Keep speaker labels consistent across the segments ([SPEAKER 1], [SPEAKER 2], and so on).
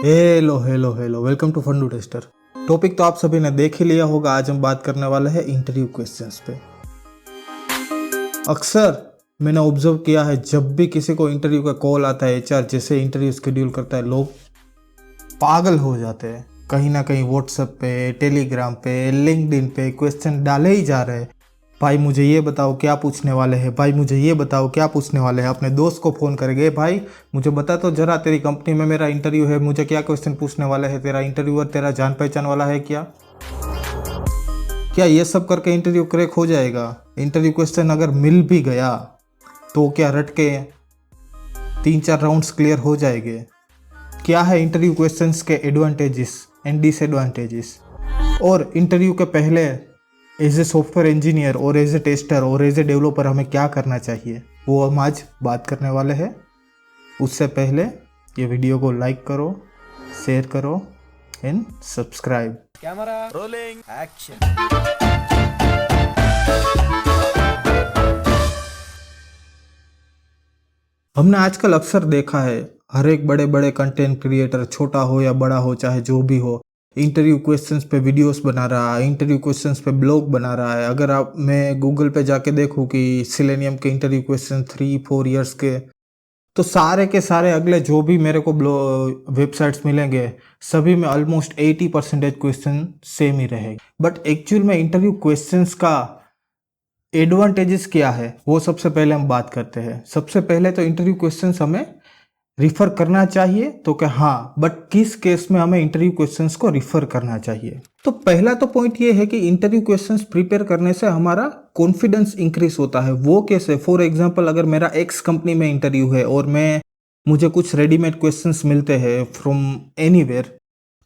[SPEAKER 1] Hello hello hello welcome to Fundoo tester. Topic तो आप सभी ने देख ही लिया होगा। आज हम बात करने वाले हैं इंटरव्यू क्वेश्चंस पे। अक्सर मैंने ऑब्जर्व किया है, जब भी किसी को इंटरव्यू का कॉल आता है, एचआर जैसे इंटरव्यू शेड्यूल करता है, लोग पागल हो जाते हैं। कहीं ना कहीं व्हाट्सएप पे, टेलीग्राम पे, लिंक्डइन पे क्वेश्चन डाले ही जा रहे हैं। भाई मुझे ये बताओ क्या पूछने वाले हैं, भाई मुझे ये बताओ क्या पूछने वाले हैं। अपने दोस्त को फ़ोन करेंगे, भाई मुझे बता तो जरा, तेरी कंपनी में मेरा इंटरव्यू है, मुझे क्या क्वेश्चन पूछने वाले हैं, तेरा इंटरव्यूअर तेरा जान पहचान वाला है क्या? क्या ये सब करके इंटरव्यू क्रैक हो जाएगा? इंटरव्यू क्वेश्चन अगर मिल भी गया तो क्या रट के 3-4 राउंड्स क्लियर हो जाएंगे? क्या है इंटरव्यू क्वेश्चंस के एडवांटेजेस एंड डिसएडवांटेजेस? और इंटरव्यू के पहले एज ए सॉफ्टवेयर इंजीनियर और एज ए टेस्टर और एज ए डेवलपर हमें क्या करना चाहिए, वो हम आज बात करने वाले हैं। उससे पहले ये वीडियो को लाइक करो, शेयर करो and subscribe.
[SPEAKER 2] Camera rolling action.
[SPEAKER 1] हमने आजकल अक्सर देखा है, हर एक बड़े बड़े कंटेंट क्रिएटर, छोटा हो या बड़ा हो, चाहे जो भी हो, इंटरव्यू क्वेश्चंस पे वीडियोस बना रहा है, इंटरव्यू क्वेश्चंस पे ब्लॉग बना रहा है। अगर आप मैं गूगल पे जाके देखूँ कि सिलेनियम के इंटरव्यू क्वेश्चन 3-4 इयर्स के, तो सारे के सारे अगले जो भी मेरे को वेबसाइट्स मिलेंगे, सभी में ऑलमोस्ट 80% क्वेश्चन सेम ही रहेगा। बट एक्चुअल में इंटरव्यू क्वेश्चंस का एडवांटेजेस क्या है, वो सबसे पहले हम बात करते हैं। सबसे पहले तो इंटरव्यू क्वेश्चंस हमें रिफर करना चाहिए, तो क्या हाँ, बट किस केस में हमें इंटरव्यू क्वेश्चंस को रिफर करना चाहिए? तो पहला तो पॉइंट ये है कि इंटरव्यू क्वेश्चंस प्रिपेयर करने से हमारा कॉन्फिडेंस इंक्रीज होता है। वो कैसे? फॉर एग्जांपल, अगर मेरा एक्स कंपनी में इंटरव्यू है और मुझे कुछ रेडीमेड क्वेश्चंस मिलते हैं फ्रॉम एनीवेयर,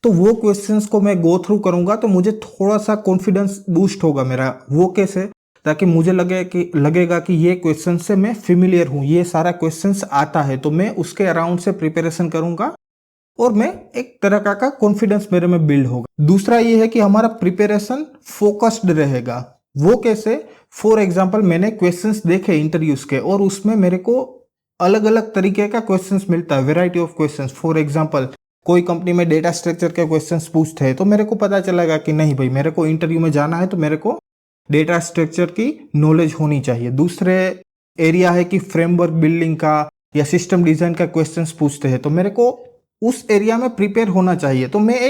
[SPEAKER 1] तो वो क्वेश्चंस को मैं गो थ्रू करूंगा तो मुझे थोड़ा सा कॉन्फिडेंस बूस्ट होगा मेरा। वो कैसे? ताकि मुझे लगेगा कि ये क्वेश्चन से मैं फेमिलियर हूँ, ये सारा क्वेश्चंस आता है, तो मैं उसके अराउंड से प्रिपरेशन करूंगा और मैं एक तरह का कॉन्फिडेंस मेरे में बिल्ड होगा। दूसरा ये है कि हमारा प्रिपरेशन फोकस्ड रहेगा। वो कैसे? फॉर एग्जांपल, मैंने क्वेश्चंस देखे इंटरव्यूज के और उसमें मेरे को अलग अलग तरीके का क्वेश्चंस मिलता है, variety of questions. For example, कोई कंपनी में डेटा स्ट्रक्चर के क्वेश्चंस पूछते हैं तो मेरे को पता चलेगा कि नहीं भाई, मेरे को इंटरव्यू में जाना है तो मेरे को डेटा स्ट्रक्चर की नॉलेज होनी चाहिए। दूसरे एरिया है कि फ्रेमवर्क बिल्डिंग का या सिस्टम डिजाइन का क्वेश्चंस पूछते हैं तो मेरे को उस एरिया में प्रिपेयर होना चाहिए। तो मैं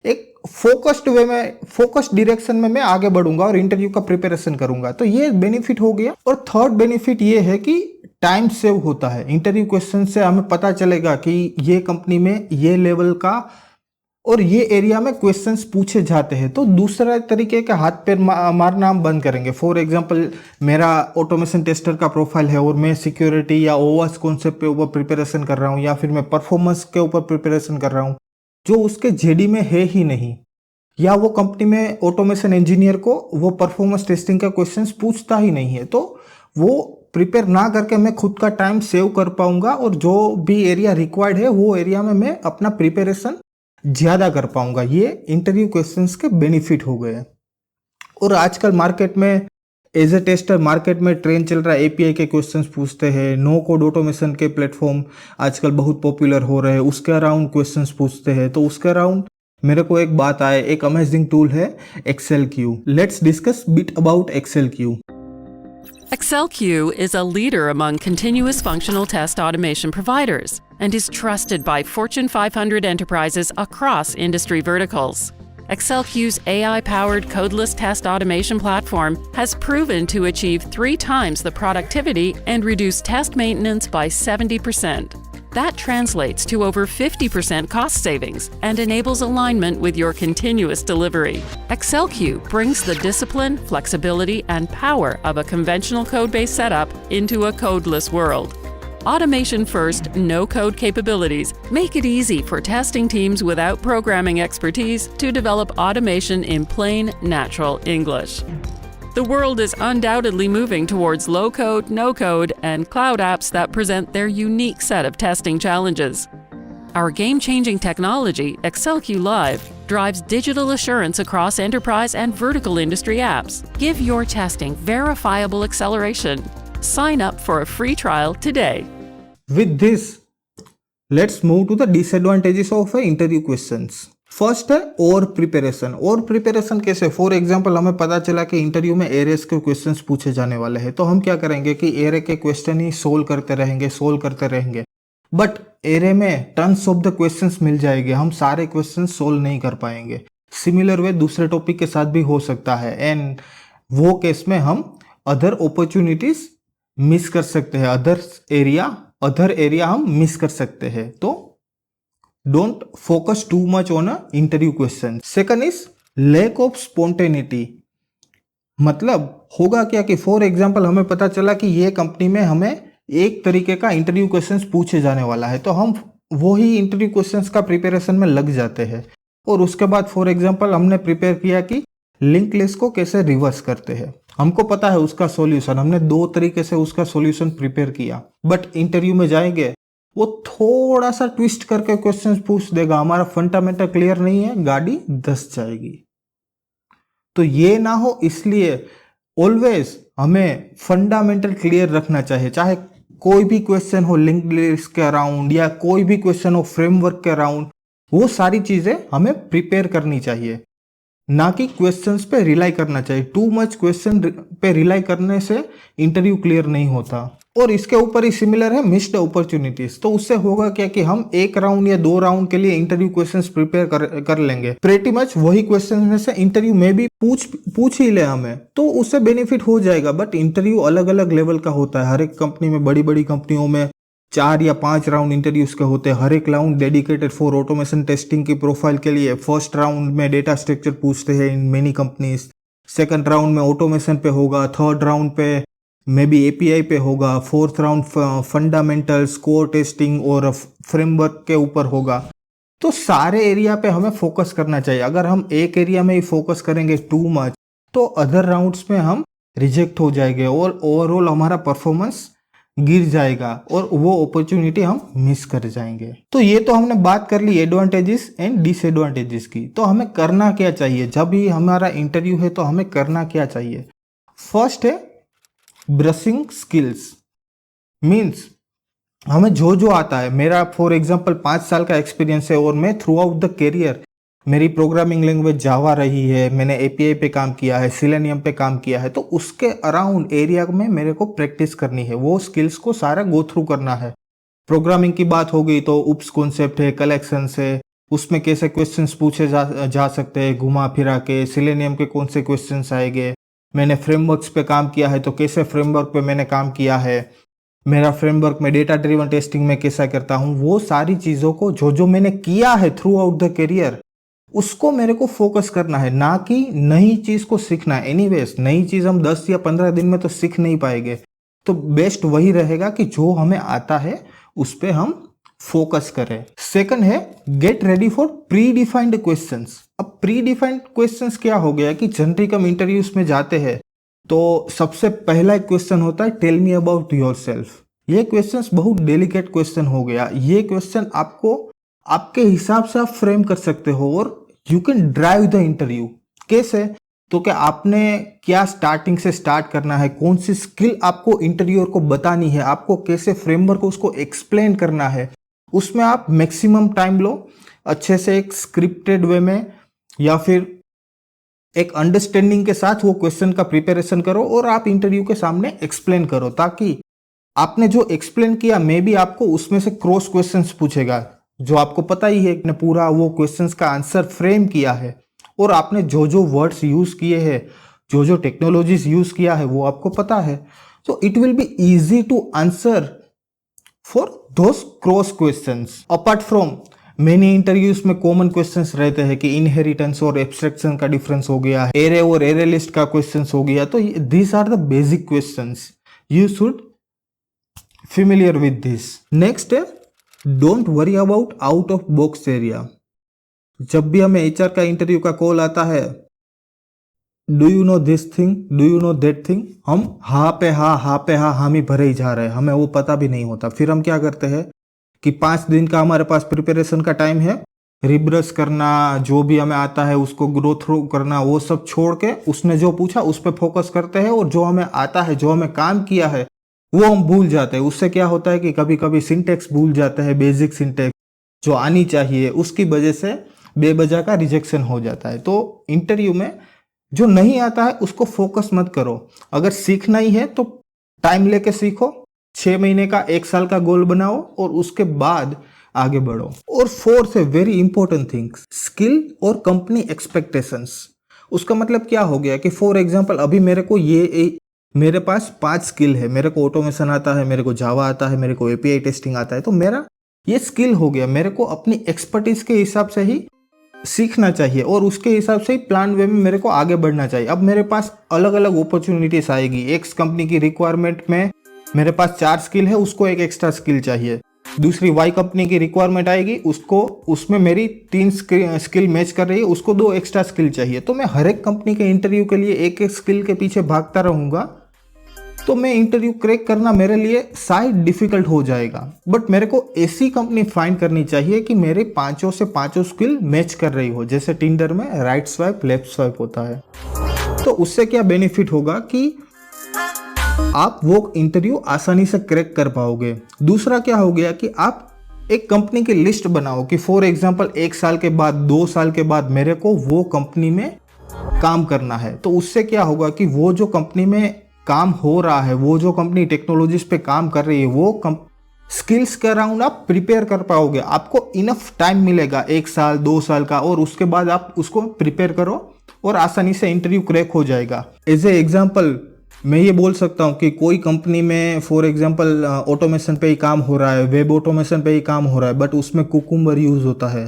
[SPEAKER 1] एक फोकस्ड वे में, फोकस्ड डायरेक्शन में मैं आगे बढ़ूंगा और इंटरव्यू का प्रिपरेशन करूंगा। तो ये बेनिफिट हो गया। और थर्ड बेनिफिट ये है कि टाइम सेव होता है। इंटरव्यू क्वेश्चन से हमें पता चलेगा कि ये कंपनी में ये लेवल का और ये एरिया में क्वेश्चंस पूछे जाते हैं, तो दूसरा तरीके का हाथ पैर मारना हम बंद करेंगे। फॉर एग्जांपल, मेरा ऑटोमेशन टेस्टर का प्रोफाइल है और मैं सिक्योरिटी या ओवास कॉन्सेप्ट पे ऊपर प्रिपरेशन कर रहा हूँ, या फिर मैं परफॉर्मेंस के ऊपर प्रिपरेशन कर रहा हूँ जो उसके जेडी में है ही नहीं, या वो कंपनी में ऑटोमेशन इंजीनियर को वो परफॉर्मेंस टेस्टिंग का क्वेश्चन पूछता ही नहीं है, तो वो प्रिपेयर ना करके मैं खुद का टाइम सेव कर पाऊंगा और जो भी एरिया रिक्वायर्ड है वो एरिया में मैं अपना प्रिपरेशन ज्यादा कर पाऊंगा। ये इंटरव्यू क्वेश्चंस के बेनिफिट हो गए। और आजकल मार्केट में एज ए टेस्टर मार्केट में ट्रेंड चल रहा है, एपीआई के क्वेश्चंस पूछते हैं। नो कोड ऑटोमेशन के प्लेटफॉर्म आजकल बहुत पॉपुलर हो रहे हैं, उसके अराउंड क्वेश्चंस पूछते हैं। तो उसके अराउंड मेरे को एक बात आए, एक अमेजिंग टूल है ACCELQ। Let's discuss bit about ACCELQ।
[SPEAKER 3] ACCELQ is a leader among continuous functional test automation providers and is trusted by Fortune 500 enterprises across industry verticals. ACCELQ's AI-powered codeless test automation platform has proven to achieve 3 times the productivity and reduce test maintenance by 70%. That translates to over 50% cost savings and enables alignment with your continuous delivery. ACCELQ brings the discipline, flexibility, and power of a conventional code-based setup into a codeless world. Automation-first, no-code capabilities make it easy for testing teams without programming expertise to develop automation in plain, natural English. The world is undoubtedly moving towards low-code, no-code, and cloud apps that present their unique set of testing challenges. Our game-changing technology, ACCELQ Live, drives digital assurance across enterprise and vertical industry apps. Give your testing verifiable acceleration. Sign up for a free trial today.
[SPEAKER 1] With this, let's move to the disadvantages of interview questions. First है over preparation. Over preparation कैसे? For example हमें पता चला कि interview में arrays के questions पूछे जाने वाले हैं, तो हम क्या करेंगे कि एरे के क्वेश्चन ही सोल्व करते रहेंगे। बट एरे में टन्स ऑफ द क्वेश्चंस मिल जाएंगे, हम सारे क्वेश्चन सोल्व नहीं कर पाएंगे। सिमिलर वे दूसरे टॉपिक के साथ भी हो सकता है, एंड वो केस में हम अदर अपॉर्चुनिटीज मिस कर सकते हैं, अदर एरिया हम मिस कर सकते हैं। तो don't focus too much on a interview question. Second is lack of spontaneity. मतलब होगा क्या कि फॉर एग्जांपल हमें पता चला कि ये कंपनी में हमें एक तरीके का इंटरव्यू क्वेश्चंस पूछे जाने वाला है, तो हम वही इंटरव्यू क्वेश्चंस का प्रिपरेशन में लग जाते हैं। और उसके बाद फॉर एग्जांपल हमने प्रिपेयर किया कि लिंक लिस्ट को कैसे रिवर्स करते हैं, हमको पता है उसका सॉल्यूशन, हमने 2 तरीके से उसका सॉल्यूशन प्रिपेयर किया। बट इंटरव्यू में जाएंगे, वो थोड़ा सा ट्विस्ट करके क्वेश्चंस पूछ देगा, हमारा फंडामेंटल क्लियर नहीं है, गाड़ी धस जाएगी। तो ये ना हो, इसलिए ऑलवेज हमें फंडामेंटल क्लियर रखना चाहिए। चाहे कोई भी क्वेश्चन हो लिंक लिस्ट के अराउंड या कोई भी क्वेश्चन हो फ्रेमवर्क के अराउंड, वो सारी चीजें हमें प्रिपेयर करनी चाहिए, ना कि क्वेश्चंस पे रिलाई करना चाहिए। टू मच क्वेश्चन पे रिलाई करने से इंटरव्यू क्लियर नहीं होता। और इसके ऊपर ही सिमिलर है मिस्ड अपॉर्चुनिटीज। तो उससे होगा क्या कि हम 1 राउंड या 2 राउंड के लिए इंटरव्यू क्वेश्चंस प्रिपेयर कर लेंगे, प्रेटी मच वही क्वेश्चंस में से इंटरव्यू में भी पूछ ही ले हमें, तो उससे बेनिफिट हो जाएगा। बट इंटरव्यू अलग अलग लेवल का होता है, हर एक कंपनी में, बड़ी बड़ी कंपनियों में 4 या 5 राउंड इंटरव्यूज के होते हैं। हर एक round dedicated for automation testing की प्रोफाइल के लिए। फर्स्ट राउंड में डेटा स्ट्रक्चर पूछते हैं in many companies, second round में ऑटोमेशन पे होगा, थर्ड राउंड पे मे बी एपीआई पे होगा, fourth round fundamentals, core testing और फ्रेमवर्क के ऊपर होगा। तो सारे एरिया पे हमें फोकस करना चाहिए। अगर हम एक एरिया में ही फोकस करेंगे टू मच, तो अदर राउंड्स में हम रिजेक्ट हो जाएंगे और ओवरऑल हमारा परफॉर्मेंस गिर जाएगा और वो अपॉर्चुनिटी हम मिस कर जाएंगे। तो ये तो हमने बात कर ली एडवांटेजेस एंड डिसएडवांटेजेस की। तो हमें करना क्या चाहिए जब भी हमारा इंटरव्यू है? तो हमें करना क्या चाहिए? फर्स्ट है ब्रशिंग स्किल्स। मीन्स हमें जो जो आता है, मेरा फॉर एग्जांपल 5 साल का एक्सपीरियंस है और मैं थ्रू आउट द करियर, मेरी प्रोग्रामिंग लैंग्वेज जावा रही है, मैंने एपीआई पे काम किया है, सिलेनियम पे काम किया है, तो उसके अराउंड एरिया में मेरे को प्रैक्टिस करनी है, वो स्किल्स को सारा गो थ्रू करना है। प्रोग्रामिंग की बात हो गई तो उप्स कॉन्सेप्ट है, कलेक्शंस है, उसमें कैसे क्वेश्चंस पूछे जा सकते हैं घुमा फिरा के, सिलेनियम के कौन से क्वेश्चंस आएंगे, मैंने फ्रेमवर्क्स पे काम किया है तो कैसे फ्रेमवर्क पे मैंने काम किया है, मेरा फ्रेमवर्क में डेटा ड्रिवन टेस्टिंग में कैसा करता हूँ, वो सारी चीज़ों को जो जो मैंने किया है थ्रू आउट द करियर, उसको मेरे को फोकस करना है, ना कि नई चीज़ को सीखना है। एनीवेज नई चीज़ हम 10 या 15 दिन में तो सीख नहीं पाएंगे, तो बेस्ट वही रहेगा कि जो हमें आता है उस पर हम फोकस करें। सेकंड है get ready for pre defined questions. अब प्री डिफाइंड क्वेश्चंस क्या हो गया कि जनरली हम इंटरव्यूज में जाते हैं तो सबसे पहला एक क्वेश्चन होता है टेल मी अबाउट योरसेल्फ। ये क्वेश्चंस बहुत डेलिकेट क्वेश्चन हो गया। ये क्वेश्चन आपको आपके हिसाब से आप फ्रेम कर सकते हो और you can drive the interview. कैसे? तो क्या आपने क्या स्टार्टिंग से स्टार्ट करना है, कौन सी स्किल आपको इंटरव्यूअर को बतानी है, आपको कैसे फ्रेमवर्क को उसको एक्सप्लेन करना है, उसमें आप मैक्सिमम टाइम लो, अच्छे से एक स्क्रिप्टेड वे में या फिर एक अंडरस्टैंडिंग के साथ वो क्वेश्चन का प्रिपरेशन करो और आप इंटरव्यू के सामने एक्सप्लेन करो, ताकि आपने जो एक्सप्लेन किया मे बी आपको उसमें से क्रॉस क्वेश्चंस पूछेगा, जो आपको पता ही है कि पूरा वो क्वेश्चंस का आंसर फ्रेम किया है और आपने जो जो वर्ड्स यूज किए हैं, जो जो टेक्नोलॉजीज यूज किया है वो आपको पता है। तो it will be easy to answer for those cross questions. Apart from many interviews में कॉमन क्वेश्चंस रहते हैं कि इनहेरिटेंस और एब्स्ट्रैक्शन का डिफरेंस हो गया, एरे और एरे लिस्ट का क्वेश्चंस हो गया। तो these are the basic questions, you should familiar with this. Next है don't worry about out of box area. जब भी हमें एचआर का इंटरव्यू का कॉल आता है, do you know this thing, do you know that thing, हम हाँ पे हाँ हम ही भरे ही जा रहे हैं, हमें वो पता भी नहीं होता। फिर हम क्या करते हैं कि 5 दिन का हमारे पास प्रिपरेशन का टाइम है, रिब्रश करना, जो भी हमें आता है उसको ग्रो थ्रू करना, वो सब छोड़ के उसने जो पूछा उस पर फोकस करते हैं और जो हमें आता है, जो हमें काम किया है वो हम भूल जाते हैं। उससे क्या होता है कि कभी कभी सिंटेक्स भूल जाते हैं, बेसिक सिंटेक्स जो आनी चाहिए, उसकी वजह से बेवजह का रिजेक्शन हो जाता है। तो इंटरव्यू में जो नहीं आता है उसको फोकस मत करो। अगर सीखना ही है तो टाइम लेके सीखो, 6 महीने का 1 साल का गोल बनाओ और उसके बाद आगे बढ़ो। और फोर्थ है वेरी इंपॉर्टेंट थिंग, स्किल और कंपनी एक्सपेक्टेशंस। उसका मतलब क्या हो गया कि फॉर एग्जांपल अभी मेरे पास 5 स्किल है, मेरे को ऑटोमेशन आता है, मेरे को जावा आता है, मेरे को एपीआई टेस्टिंग आता है, तो मेरा ये स्किल हो गया। मेरे को अपनी एक्सपर्टीज के हिसाब से ही सीखना चाहिए और उसके हिसाब से ही प्लान वे में मेरे को आगे बढ़ना चाहिए। अब मेरे पास अलग अलग अपॉर्चुनिटीज आएगी। एक्स कंपनी की रिक्वायरमेंट में मेरे पास 4 स्किल है, उसको एक एक्स्ट्रा स्किल चाहिए। दूसरी वाई कंपनी की रिक्वायरमेंट आएगी, उसमें मेरी 3 स्किल मैच कर रही है, उसको 2 एक्स्ट्रा स्किल चाहिए। तो मैं हर एक कंपनी के इंटरव्यू के लिए एक एक स्किल के पीछे भागता रहूंगा, तो मैं इंटरव्यू क्रैक करना मेरे लिए शायद डिफिकल्ट हो जाएगा। बट मेरे को ऐसी कंपनी फाइंड करनी चाहिए कि मेरे 5 से 5 स्किल मैच कर रही हो। जैसे टिंडर में राइट स्वाइप लेफ्ट स्वाइप होता है। तो उससे क्या बेनिफिट होगा कि आप वो इंटरव्यू आसानी से क्रैक कर पाओगे। दूसरा क्या हो गया कि आप एक कंपनी की लिस्ट बनाओ कि फॉर एग्जांपल 1 साल के बाद 2 साल के बाद मेरे को वो कंपनी में काम करना है। तो उससे क्या होगा कि वो जो कंपनी में काम हो रहा है, वो जो कंपनी टेक्नोलॉजीज पे काम कर रही है, वो स्किल्स के अराउंड आप प्रिपेयर कर पाओगे। आपको इनफ टाइम मिलेगा 1 साल 2 साल का, और उसके बाद आप उसको प्रिपेयर करो और आसानी से इंटरव्यू क्रैक हो जाएगा। एज ए एग्जाम्पल मैं ये बोल सकता हूँ कि कोई कंपनी में फॉर एग्जांपल ऑटोमेशन पे ही काम हो रहा है, वेब ऑटोमेशन पे ही काम हो रहा है, बट उसमें कुकुम्बर यूज होता है,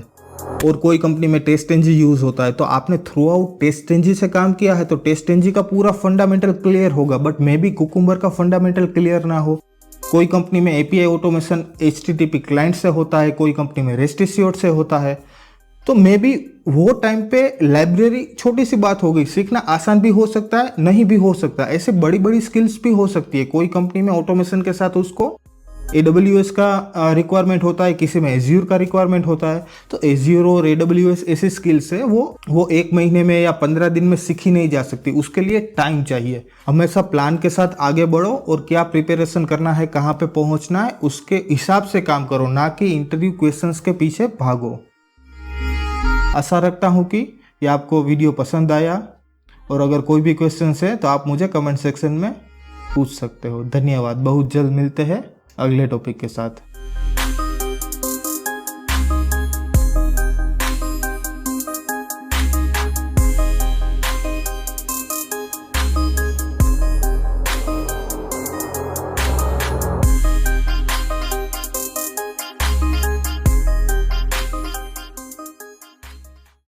[SPEAKER 1] और कोई कंपनी में टेस्ट एनजी यूज होता है। तो आपने थ्रू आउट टेस्ट एनजी से काम किया है तो टेस्ट एनजी का पूरा फंडामेंटल क्लियर होगा, बट मे बी कुकुम्बर का फंडामेंटल क्लियर ना हो। कोई कंपनी में एपीआई ऑटोमेशन HTTP क्लाइंट से होता है, कोई कंपनी में रेस्ट एश्योर्ड से होता है। तो मे बी वो टाइम पे लाइब्रेरी छोटी सी बात हो गई, सीखना आसान भी हो सकता है, नहीं भी हो सकता। ऐसे बड़ी बड़ी स्किल्स भी हो सकती है। कोई कंपनी में ऑटोमेशन के साथ उसको AWS का रिक्वायरमेंट होता है, किसी में एज्योर का रिक्वायरमेंट होता है। तो एज्योर और AWS ऐसी स्किल्स है वो 1 महीने में या 15 दिन में सीखी नहीं जा सकती। उसके लिए टाइम चाहिए। हमेशा प्लान के साथ आगे बढ़ो और क्या प्रिपरेशन करना है, कहाँ पे पहुंचना है, उसके हिसाब से काम करो, ना कि इंटरव्यू क्वेश्चंस के पीछे भागो। आशा रखता हूँ कि ये आपको वीडियो पसंद आया, और अगर कोई भी क्वेश्चंस है तो आप मुझे कमेंट सेक्शन में पूछ सकते हो। धन्यवाद। बहुत जल्द मिलते हैं अगले टॉपिक के साथ।